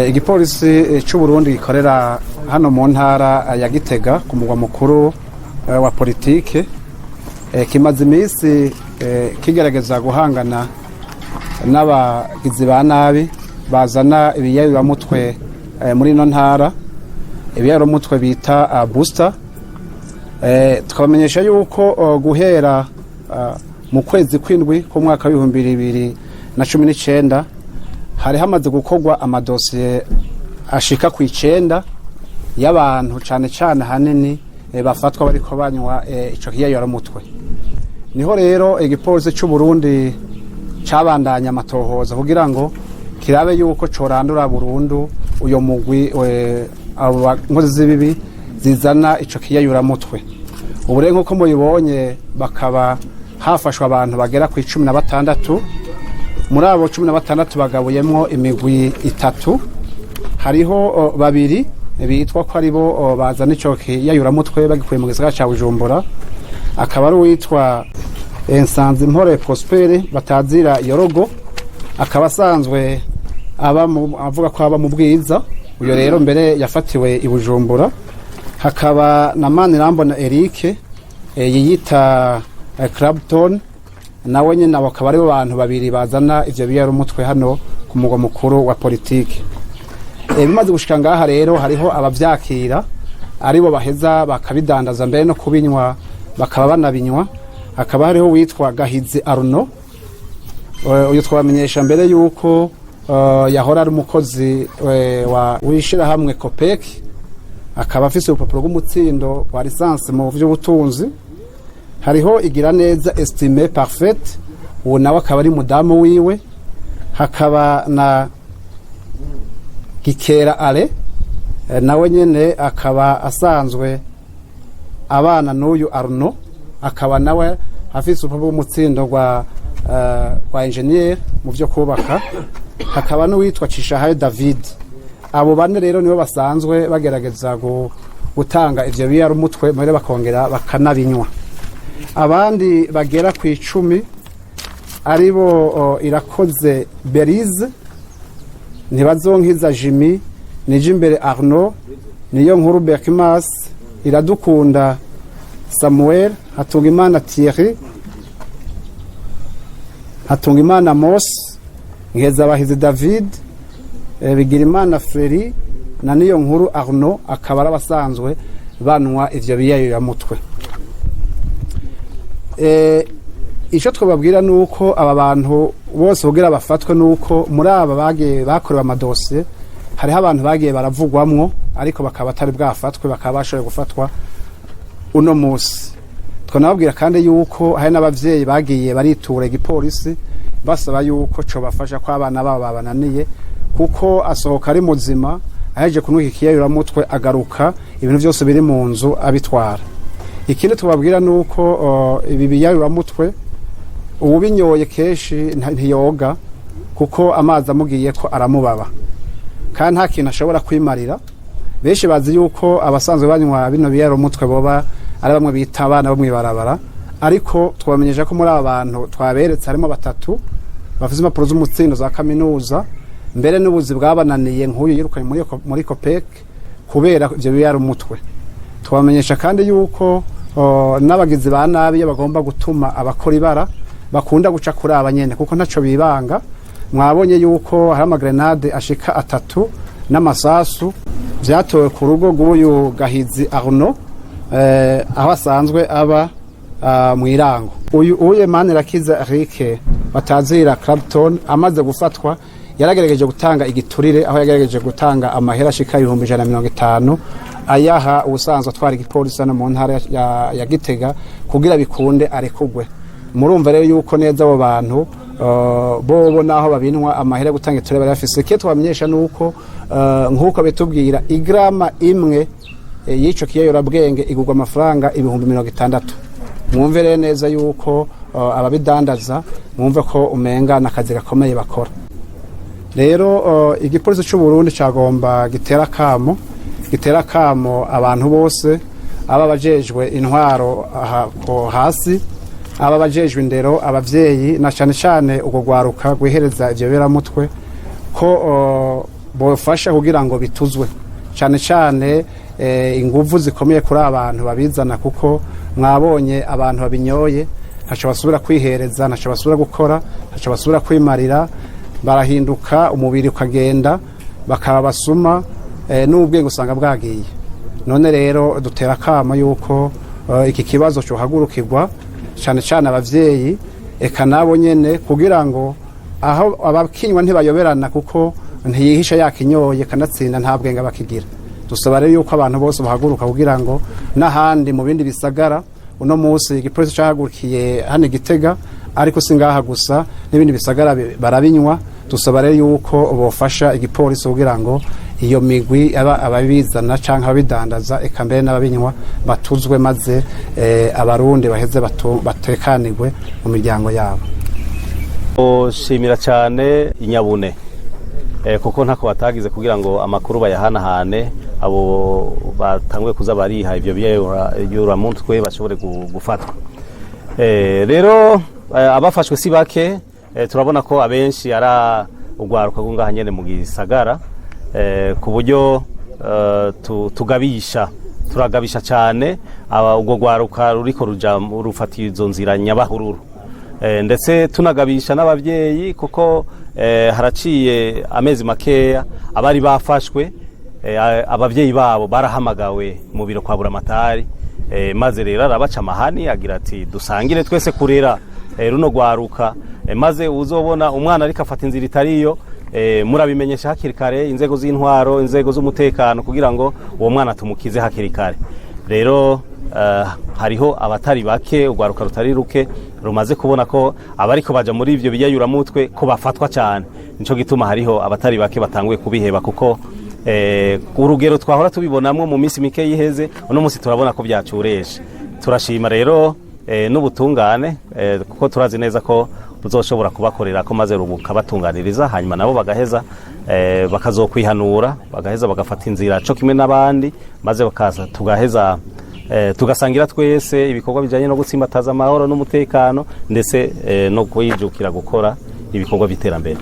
igipolisi cy'u Burundi gikorera hano mu ntara ya Gitega ku mugwa mukuru wa politike kimaze iminsi kigerageza guhangana n'abagizi ba nabi bazana ibiyayuramutwe muri ino ntara, ibiyayuramutwe bita booster. Tukabamenyesha yuko guhera mu kwezi kw'indwi k'umwaka w'ibihumbi 2019 hari hamaze gukorwa amadosiye ashika ku 9 y'abantu cane cane hanini bafatwa bariko banywa ico kiyayuramutwe. Niho rero igipolisi cy'u Burundi cabandanya amatohoza kugira ngo kirabe yuko corandura burundu uyo mugwi inkozi z'ibibi zizana ico kiyayuramutwe. Ubu rero nkuko mubibonye bakaba hafashwa abantu bagera ku 16. Muri abo 16 bagabuyemo imigwi 3. Hariho babiri bitwa ko aribo bazana ico kiyayuramutwe bagikuye mu gisagara ca Bujumbura, akaba ari uwitwa Nsanzimpore Prospere batazira Yorogo, akaba asanzwe avuga ko aba mu Bwiza. Uyo rero mbere yafatiwe i Bujumbura. Hakaba na Manirambona Eric yiyita Clapton, nawe nyene bakaba ari abantu babiri bazana ivyo biyayuramutwe hano ku mugwa mukuru wa politike. Bimaze gushika ngaha rero hariho abavyakira aribo baheza bakabidandaza mbere no kubinywa bakaba banabinywa. Hakaba hariho witwa Gahizi Arno, uyu twamenyesha mbere yuko yahora ari umukozi wishira hamwe Copec, akaba afise urupapuro rw'umutsindo wa lisansi mu vy'ubutunzi. Hariho Igiraneza Estime Parfait, uwo nawe akaba ari mudamu wiwe. Hakaba na Gikera Ale, nawe nyene akaba asanzwe abana n'uyu Arno, akaba nawe afise urupapuro rw'umutsindo rwa engineer mu vyo kubaka. Hakaba n'uwitwa Cishahayo David. Abo bane rero nibo basanzwe bagerageza gutanga ivyo biyayuramutwe mbere bakongera bakanabinywa. Abandi bagera ku 10 aribo Irakoze Berize, Ntibazonkiza Jimmy, Nijimbere Arno, Niyo Nkuru Berkimas, Iradukunda Samuel, Hatungimana Thierry, Hatungimana Mos, Nkezabahizi David, Bigirimana Freri na Niyo Nkuru Arno, akaba ari abasanzwe banwa ivyo biyayuramutwe. Ico twababwira nuko aba bantu bose kugira bafatwe nuko muri aba bakorewe amadosiye hariho abantu bagiye baravugwamwo ariko bakaba atari bwafatwe, bakaba bashoboye gufatwa uno musi. Twanababwira kandi yuko hari n'abavyeyi bagiye baritura igipolisi basaba yuko co bafasha ko abana babo babananiye, kuko asohoka ari muzima aheje kunuka ikiyayuramutwe agaruka ibintu byose biri mu nzu abitwara. Ikindi tubabwira nuko ibi biyayuramutwe ubinyoye keshi ntiyoga, kuko amazi amugiye ko aramubaba kandi nta kintu ashobora kwimarira. Benshi bazi yuko abasanzwe banywa bino biyayuramutwe boba ari bamwe bita abana bo mwibarabara, ariko twamenyesha ko muri aba bantu twaberetse harimo 3 bafite impapuro z'umutsindo za kaminuza, mbere n'ubuzi bwabananiye nk'uyu yirukanye muri Copec kubera ivyo biyayuramutwe. Twamenyesha kandi yuko n'abagizi ba nabi bagomba gutuma abakora ibara bakunda guca kuri abanyene, kuko ntaco bibanga. Mwabonye yuko hari amagrenade ashika 3 n'amasasu vyatowe ku rugo rw'uyu Gahizi Arno, aho asanzwe aba mu Irango. Uyu Manirakiza Eric batazira Clapton amaze gufatwa yaragerageje gutanga igiturire, aho yagerageje gutanga amahera ashika 150 ayaha ubusanzwe atwara igipolisi no mu ntara ya Gitega kugira bikunde arekugwe. Murumva rero yuko neza abo bantu bobo naho babinwa amahera gutanga iturire bari bafise. Ke twamenyesha nuko nkuko betubwira igrama imwe yico kiyayurabwenge igurwa amafaranga 60,000. Mwumve rero neza yuko ababidandaza mwumve ko umenga nakazi gakomeye bakora. Rero igipolisi cy'u Burundi cagomba gitera kamo abantu bose, aba bajejwe intwaro hasi, aba bajejwe indero, abavyeyi na cyane cyane ugo gwaruka gwihereza ivyo beramutwe ko bofasha kugira ngo bituzwe cyane cyane inguvu zikomeye kuri abantu babizana, kuko mwabonye abantu babinyoye ntaco basubira kwihereza, ntaco basubira gukora, ntaco basubira kwimarira, barahinduka umubiri ukagenda, bakaba basuma n'ubwenge usanga bwagiye. None rero dutera kama yuko iki kibazo cyo hagurukirwa cyane cyane abavyeyi eka nabo nyene, kugira ngo aho abakinywa ntibayoberana, kuko ntiyihisha yakinyoye kanatsinda nta bwenge bakigira. Dusaba rero yuko abantu bose bahaguruka kugira ngo n'ahandi mu bindi bisagara, uno munsi igipolisi cahagurukiye hano Gitega, ariko singaha gusa n'ibindi bisagara barabinywa. Dusaba rero yuko bofasha igipolisi kugira ngo iyo migwi ababizana canke ababidandaza eka mbere n'ababinywa batuzwe, maze abarundi baheze batekanirwe mu miryango yabo. Shimira cyane inyabune kuko ntako batagize kugira ngo amakuru bayahanahane, abo batangwe kuza bariha ivyo biyuramutwe bashobore gufatwa. Rero abafashwe si bake, turabona ko abenshi ara ugwaruka gungaha nyene mu gisagara, ku buryo turagabisha cyane ubwo gwaruka ruriko rufatiye izo nzira nyabahururu, ndetse tunagabisha n'abavyeyi kuko haraciye amezi makeya abari bafashwe, abavyeyi babo barahamagawe mu biro kwa buramatari, maze rero arabaca amahani agira ati dusangire twese kurera runo gwaruka, maze uzobona umwana ariko afata inzira itariyo murabimenyesha hakiri kare inzego z'intwaro, inzego z'umutekano, kugira ngo uwo mwana tumukize hakiri kare. Rero hariho abatari bake, ugwaruka rutari ruke rumaze kubona ko abariko baja muri ivyo biyayuramutwe ko bafatwa cyane, nico gituma hariho abatari bake batanguye kubiheba, kuko urugero twahora tubibonamwo mu minsi mike yiheze, uno munsi turabona ko byacureshe. Turashima rero n'ubutungane, kuko turazi neza ko buzoshobora kubakorera ko maze rubukabatunganiriza, hanyuma nabo bagaheza bakazokwihanura, bagaheza bagafata inzira co kimwe n'abandi, maze bakaza tugaheza tugasangira twese ibikorwa bijanye no gutsimbataza amahoro n'umutekano, ndetse no kuyijukira gukora ibikorwa by'iterambere.